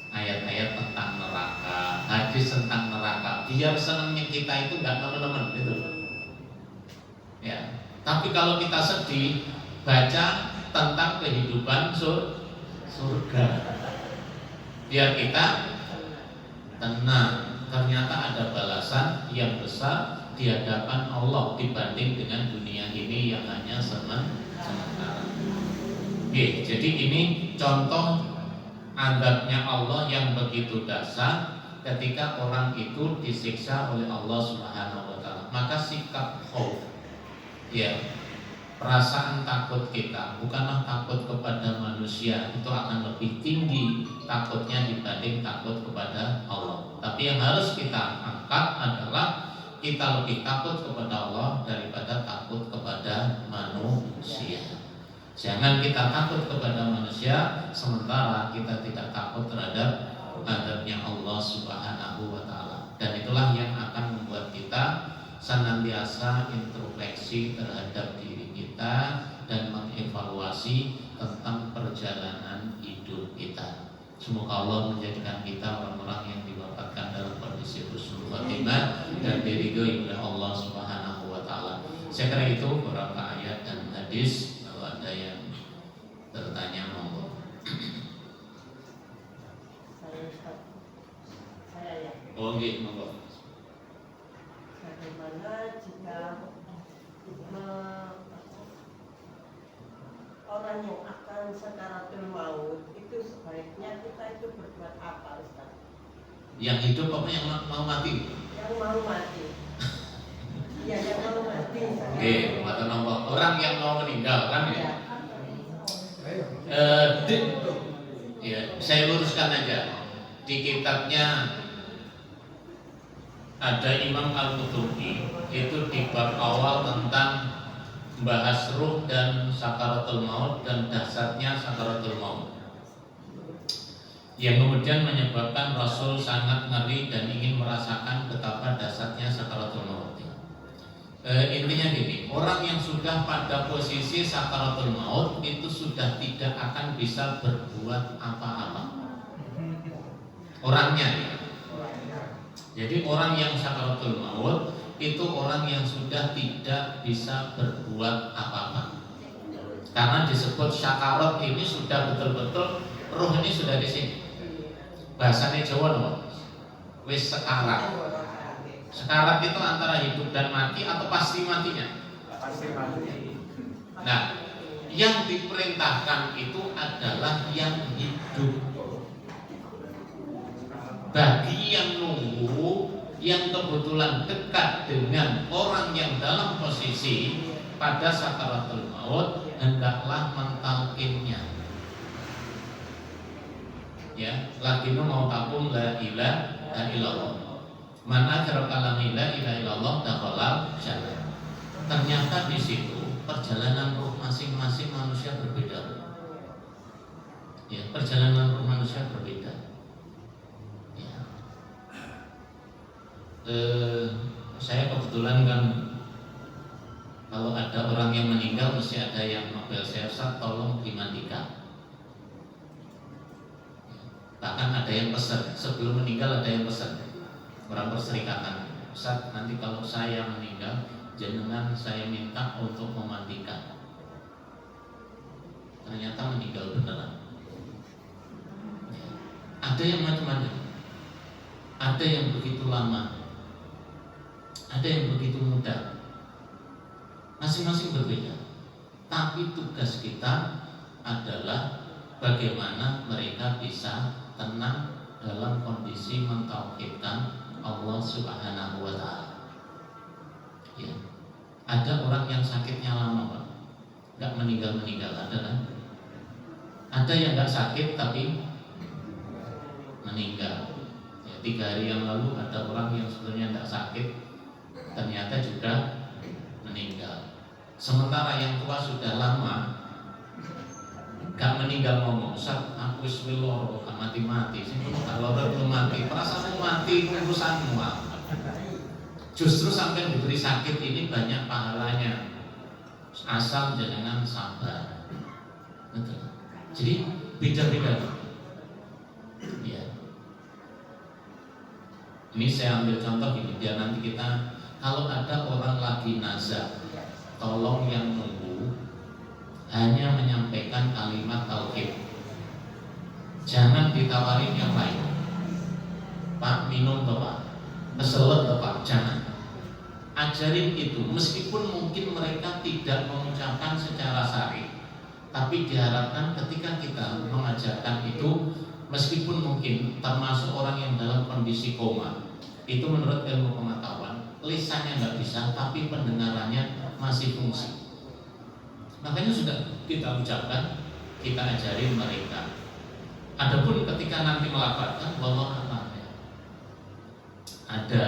ayat-ayat tentang neraka, hadis tentang neraka, biar senangnya kita itu nggak teman-teman gitu. Ya, tapi kalau kita sedih, baca tentang kehidupan surga, biar kita tenang. Ternyata ada balasan yang besar di hadapan Allah dibanding dengan dunia ini yang hanya sementara. Oke, jadi ini contoh adabnya Allah yang begitu dahsyat ketika orang itu disiksa oleh Allah Subhanahu wa taala. Maka sikap khauf, ya, perasaan takut kita bukanlah takut kepada manusia, itu akan lebih tinggi takutnya dibanding takut kepada Allah. Tapi yang harus kita angkat adalah kita lebih takut kepada Allah daripada takut kepada manusia. Jangan kita takut kepada manusia sementara kita tidak takut terhadap adabnya Allah Subhanahu wa taala. Dan itulah yang akan membuat kita senantiasa introspeksi terhadap diri kita dan mengevaluasi tentang perjalanan hidup kita. Semoga Allah menjadikan kita orang-orang yang diwafatkan dalam kondisi husnul khotimah dan diridhoi oleh Allah Subhanahu wa taala. Saya kira itu beberapa ayat dan hadis. Kalau ada yang bertanya monggo. Saya ya. Oh nggih, monggo. Bagaimana jika orang yang akan sakaratul maut itu sebaiknya kita itu berbuat apa, Ustaz? Yang hidup apa yang mau mati? Yang mau mati. Iya, yang mau mati. Oke, mata nomor orang yang mau meninggal kan ya? Ya, saya luruskan aja. Di kitabnya ada Imam Al-Qurtubi itu di bab awal tentang membahas ruh dan sakaratul maut dan dahsyatnya sakaratul maut, yang kemudian menyebabkan Rasul sangat ngeri dan ingin merasakan betapa dahsyatnya sakaratul maut. Intinya gini, orang yang sudah pada posisi sakaratul maut itu sudah tidak akan bisa berbuat apa-apa. Orangnya ya. Jadi orang yang sakaratul maut itu orang yang sudah tidak bisa berbuat apa-apa. Karena disebut sakarat ini sudah betul-betul ruh ini sudah di sini. Bahasanya Jawa loh. Wis sekarat. Sekarat itu antara hidup dan mati atau pasti matinya? Pasti mati. Nah, yang diperintahkan itu adalah yang hidup. Bagi yang nunggu, yang kebetulan dekat dengan orang yang dalam posisi pada sakaratul maut, hendaklah mentalkinnya. Ya, laginu mau takum la ilaha illallah. Man adraka la ilaha illallah dakhala jannah. Ternyata di situ perjalanan ruh masing-masing manusia berbeda. Ya, perjalanan ruh manusia berbeda. Ya. Saya kebetulan kan kalau ada orang yang meninggal mesti ada yang nobel saya, Ustaz tolong dimandikan. Bahkan ada yang pesan sebelum meninggal, ada yang pesan orang perserikatan, Ustaz nanti kalau saya meninggal jenengan saya minta untuk memandikan. Ternyata meninggal beneran. Ada yang macam-macam, ada yang begitu lama, ada yang begitu mudah. Masing-masing berbeda. Tapi tugas kita adalah bagaimana mereka bisa tenang dalam kondisi mentauhidkan Allah Subhanahu wa taala. Ya. Ada orang yang sakitnya lama, Pak. Enggak meninggal-meninggal, ada kan? Ada yang enggak sakit tapi meninggal. Ya, 3 hari yang lalu ada orang yang sebenarnya enggak sakit, ternyata juga meninggal. Sementara yang tua sudah lama gak meninggal ngomong, Ustaz aku wis loro gak mati-mati. Sing kalau belum mati, perasaanmu mati urusanmu. Justru sampai diberi sakit ini banyak pahalanya. Asal jangan sabar. Betul. Jadi beda-beda. Ya. Ini saya ambil contoh gini, biar nanti kita kalau ada orang lagi nazar, tolong yang nunggu hanya menyampaikan kalimat tauhid. Jangan ditawarin yang lain. Pak minum Bapak, keselet Bapak, jangan. Ajarin itu, meskipun mungkin mereka tidak mengucapkan secara syar'i, tapi diharapkan ketika kita mengajarkan itu, meskipun mungkin termasuk orang yang dalam kondisi koma, itu menurut ilmu pengetahuan, lisannya nggak bisa, tapi pendengarannya masih fungsi. Makanya sudah kita ucapkan, kita ajarin mereka. Adapun ketika nanti melafalkan, wallahu a'lam, ada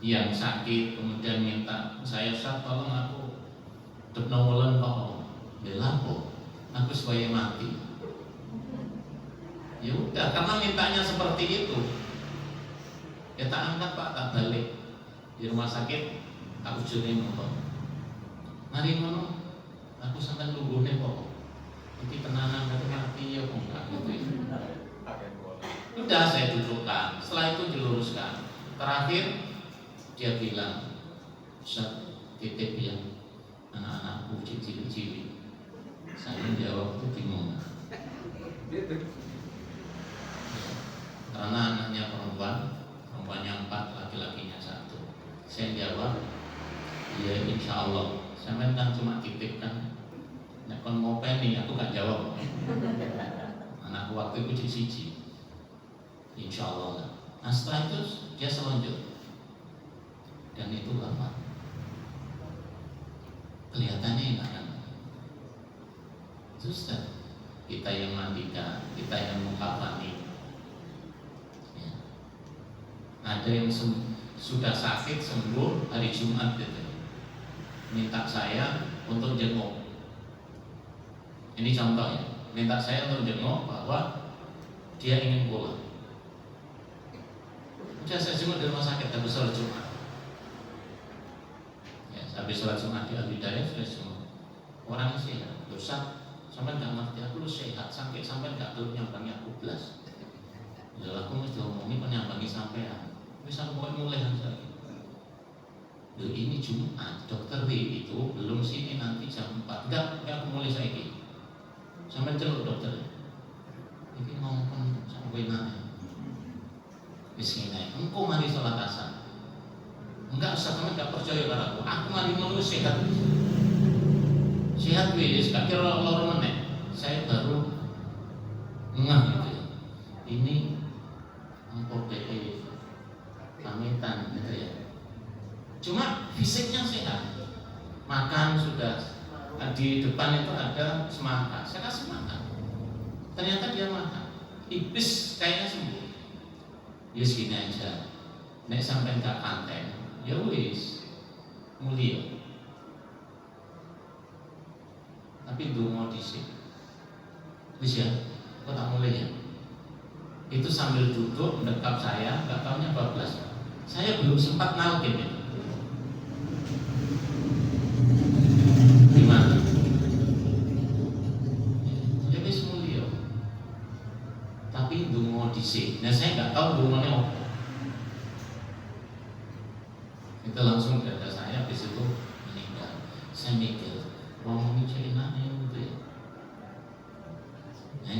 yang sakit kemudian minta saya, Ustaz tolong aku depnomolen kok belapo aku supaya mati. Ya udah, karena mintanya seperti itu, ya tak angkat Pak, tak balik di rumah sakit, tak ujungin kok. Mari ngono, aku sampai lungguhne kok. Iki tenanan kate mati ya kok enggak gitu ya. Udah saya dudukkan, setelah itu diluruskan. Terakhir dia bilang, Ustaz titip ya anak-anakku cilik-cilik. Saya jawab itu bingung. Karena anaknya perempuannya 4, laki-lakinya 1. Saya jawab, ya insya Allah. Saya kan cuma titip kan. Nek kon mau penny aku gak jawab. Anakku waktu itu siji. Insya Allah lah. Nah setelah itu dia selonjor dan itu wafat. Kelihatannya enak kan? Ustaz, kita yang mandikan, kita yang mengkafani. Ya. Ada yang sudah sakit sembuh hari Jumat gitu. Minta saya untuk jenguk. Ini contohnya. Minta saya untuk jenguk bahwa dia ingin pulang. Udah saya jenguk di rumah sakit habis sholat Jumat. Ya, habis sholat Jumat di Al-Hidayah sudah semua. Orang sehat, dosa, sampai nggak ngerti aku lu sehat, sampai nggak belum nyambangi aku belas. Ya aku mesti ngomongin penyambangi sampean. Bisa pokoknya mulai saja. Loh ini Jumat, dokter W itu belum sini nanti jam 4. Enggak aku mulai saiki. Sampai celuk dokter. Ini ngomong sampai nanya. Bismillah. Engkau mari sholat asar. Enggak usah, kamu enggak percaya karo aku. Aku mari ngono sehat. Sehat wis, gak kira loro meneh. Saya baru ngeh gitu ya. Ini engkau DE pamitan gitu ya. Cuma fisiknya sehat. Makan sudah, di depan itu ada semangka. Saya kasih makan. Ternyata dia makan. Iblis kayaknya sembuh. Ya segini aja. Nek sampai gak kanten, ya wis mulia. Tapi dungo dhisik. Wis ya, kok tak mulai ya. Itu sambil duduk mendekap saya, gak taunya bablas. Saya belum sempat nalkin ya. Gimana? Ya wis mulia. Tapi dungo dhisik. Nah saya nggak tahu dungone apa. Itu langsung dada saya habis itu meninggal. Saya mikir, ngomongin enaknya gitu ya. Nah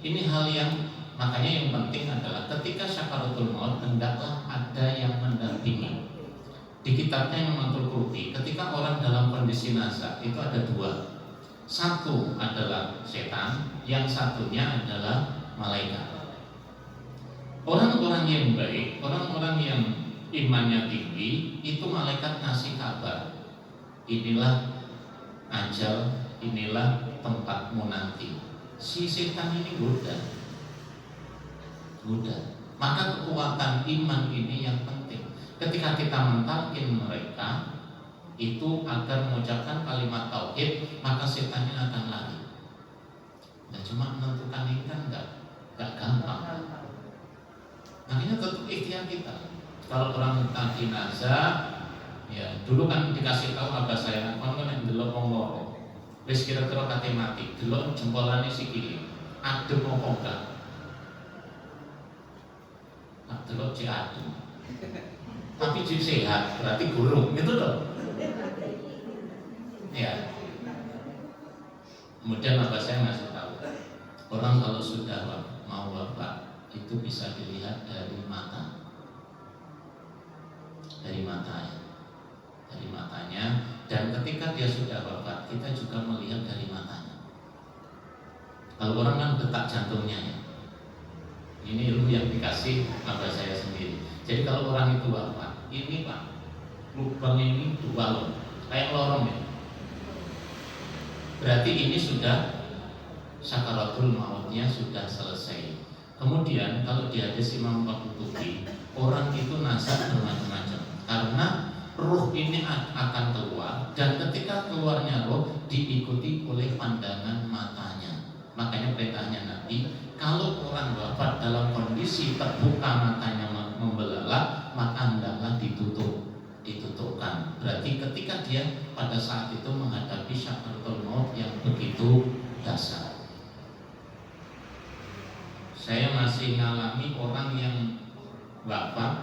ini hal yang makanya yang penting adalah ketika syakaratul maut hendaklah ada yang mendampingi. Di kitabnya Imatul Qurtubi, ketika orang dalam kondisi nazak itu ada 2. Satu adalah setan, yang satunya adalah malaikat. Orang-orang yang baik, orang-orang yang imannya tinggi, itu malaikat ngasih kabar. Inilah ajal, inilah tempatmu nanti. Si setan ini goda. Maka kekuatan iman ini yang penting. Ketika kita mentalkin mereka itu agar mengucapkan kalimat tauhid, maka setannya akan lari. Dan cuma menentukan ini kan enggak gampang. Makanya tetap ikhtiar kita. Kalau orang tentang jenazah, ya dulu kan dikasih tahu abah saya, kon kan ndelok wong loro. Wis kira-kira kate mati, delok jempolane sikile. Adem apa enggak? Nah, delok cek adem. Tapi jik sehat, berarti gurung, gitu loh. Ya. Kemudian abah saya ngasih tahu, orang kalau sudah mau wafat itu bisa dilihat dari mata. Dari matanya, dan ketika dia sudah wafat kita juga melihat dari matanya. Kalau orang kan detak jantungnya ya. Ini ilmu yang dikasih abah saya sendiri. Jadi kalau orang itu wafat, ini Pak, lubang ini 2 loh, kayak lorong ya. Berarti ini sudah sakaratul mautnya sudah selesai. Kemudian kalau di hadis Imam Qurtubi, orang itu nazar bermacam-macam. karena roh ini akan keluar, dan ketika keluarnya roh diikuti oleh pandangan matanya. Makanya perintahnya Nabi, kalau orang wafat dalam kondisi terbuka matanya membelalak, maka hendaklah ditutupkan. Berarti ketika dia pada saat itu menghadapi syakaratul maut yang begitu dasar. Saya masih ngalami orang yang wafat,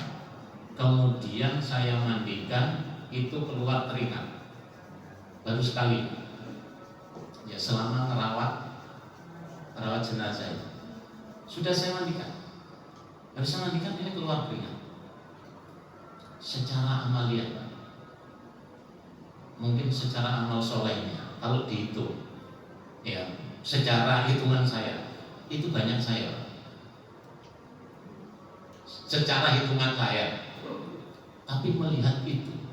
kemudian saya mandikan, itu keluar keringat baru sekali. Ya, selama merawat jenazah itu sudah saya mandikan, baru saya mandikan, ini keluar keringat. Secara amaliyah, mungkin secara amal solehnya, kalau dihitung, ya secara hitungan saya itu banyak saya. Secara hitungan saya, tapi melihat itu,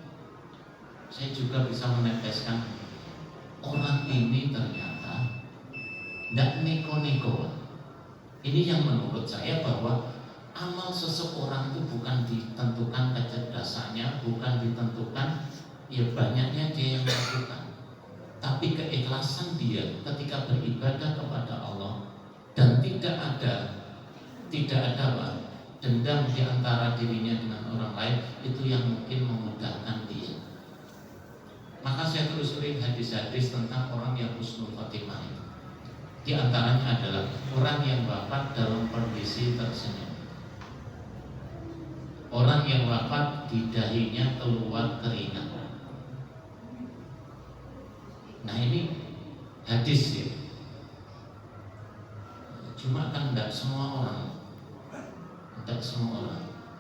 saya juga bisa meneteskan orang ini ternyata tidak neko-neko. Ini yang menurut saya bahwa amal seseorang itu bukan ditentukan kecerdasannya, bukan ditentukan ya banyaknya dia yang melakukan, tapi keikhlasan dia ketika beribadah kepada Allah, dan tidak ada dendam di antara dirinya dengan orang lain, itu yang mungkin memudahkan dia. Maka saya telusuri hadis-hadis tentang orang yang husnul khotimah itu. Di antaranya adalah orang yang wafat dalam kondisi tersenyum. Orang yang wafat di dahinya keluar keringat. Nah ini hadis ya. Cuma kan tidak semua orang.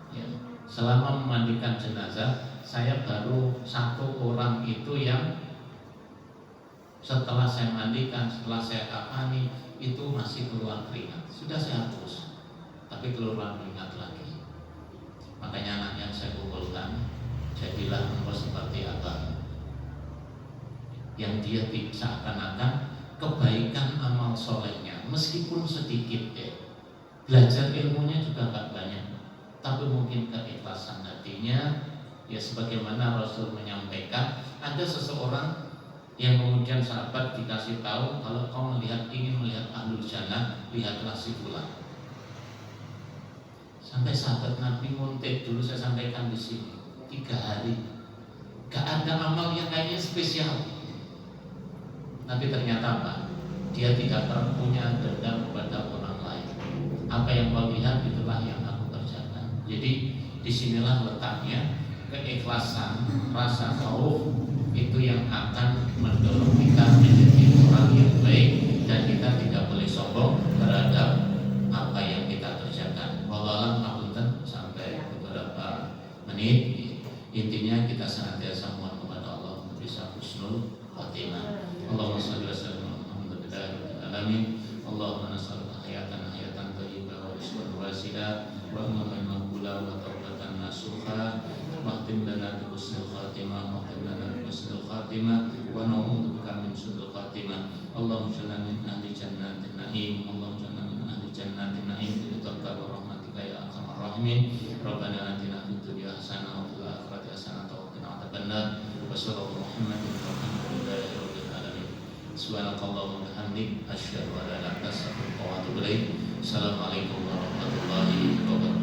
Ya. Selama memandikan jenazah, saya baru satu orang itu yang setelah saya mandikan, setelah saya kafani, itu masih keluar keringat. Sudah saya hapus, tapi keluar keringat lagi. Makanya anak yang saya kumpulkan, jadilah engkau seperti abang, yang dia seakan-akan kebaikan amal solehnya meskipun sedikit ya, belajar ilmunya juga gak banyak, tapi mungkin keikhlasan hatinya ya, sebagaimana Rasul menyampaikan, ada seseorang yang kemudian sahabat dikasih tahu, kalau kau ingin melihat ahlul jannah, lihatlah si fulan. Sampai sahabat Nabi nguntit, dulu saya sampaikan di sini, 3 hari gak ada amal yang kayaknya spesial, tapi ternyata apa? Dia tidak pernah punya dendam kepada orang lain. Apa yang kau lihat itulah yang aku kerjakan. Jadi disinilah letaknya keikhlasan, rasa khauf itu yang akan mendorong kita menjadi orang yang baik, dan kita tidak boleh sombong terhadap apa yang kita kerjakan. Wallahualam, ngapunten sampai beberapa menit. Intinya kita senantiasa mohon kepada Allah untuk bisa husnul khotimah. Allahumma shalli wa sallim ala Muhammad alamin. Allahumma nas'aluka hayatan thayyibah wa rizqan wasi'a wa amalan maqbula wa taubatan nasuha wa khtim lana bi husnil khatimah wa khtim lana bi husnil khatimah wa na'udzubika min su'il khatimah. Allahumma ja'alna min ahli jannatin na'im. Allahumma ja'alna min ahli jannatin na'im bi ridhaka wa rahmatika ya arhamar rahimin. Rabbana atina fid dunya hasanah wa fil akhirati hasanah wa qina adzabannar. Wa sallallahu Muhammadin wa alhamdulillahi rabbil alamin. Subhanakallahumma wa bihamdik, asyhadu an la ilaha illa anta, astaghfiruka wa atubu ilaik. Assalamualaikum warahmatullahi wabarakatuh.